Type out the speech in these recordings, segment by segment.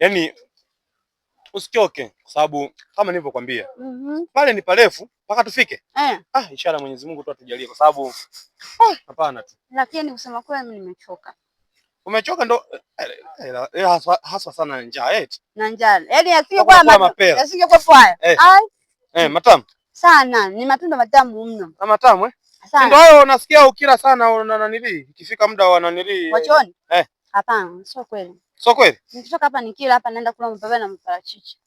Yaani usichoke kwa sababu kama nilivyokuambia. Pale ni parefu mpaka tufike. Inshallah Mwenyezi Mungu tu atujalie kwa sababu hapana tu. Lakini kusema kweli mimi nimechoka. Umechoka ndo haswa sana njaa eti. Na njaa. Yaani yasingekuwa haya. Matamu. Sana, ni matunda matamu mno. Matamu ndio hayo unasikia ukila sana unanilii. Ikifika muda wa nanilii. Wachoni? Hapana, sio kweli. Sio kweli? Nikitoka hapa nikila hapa naenda kula mapapai na mparachichi.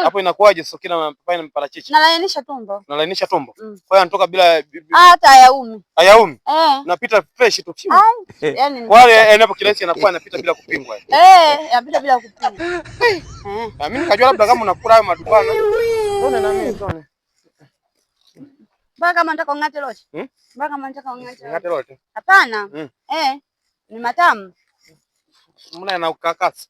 Hapo inakuwaje sio kila mapapai na mparachichi? Nalainisha tumbo. Nalainisha tumbo. Kwa hiyo anatoka bila hata hayaumi. Hayaumi? Napita fresh tu. Yaani wale enapo kirahisi anakuwa anapita bila kupingwa. Yanapita bila kupingwa. Mimi nikajua labda kama unakula hayo madubana. Uone na mimi tuone. Mbona kama nataka ungate lote? Mbona kama nataka ungate lote? Hapana. Ni matamu. Mbona na ukakasi?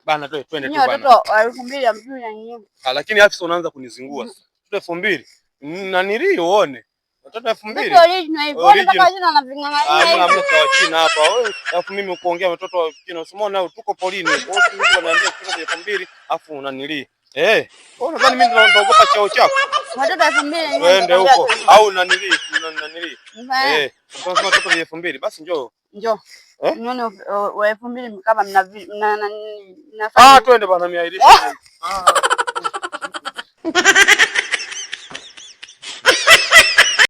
Bana twende tu bana. Ni watoto 2000 mjui na nyinyi. Lakini afisa unaanza kunizingua sasa. 2000. Na nilio uone. Watoto 2000. Ndio original hivyo. Mpaka jina na ving'ang'ania. Hamna kwa China hapa. Wewe alafu mimi kuongea watoto wa China. Usimwone tuko polini. Wote mtu ananiambia kitu 2000 alafu unanilii. Unadhani mimi ndo naogopa chao chako? Watoto 2000 twende huko au unanilii? Tunasema watoto 2000 basi njoo. Nione wa 2000 kama mnafanya. Twende bana miairisha.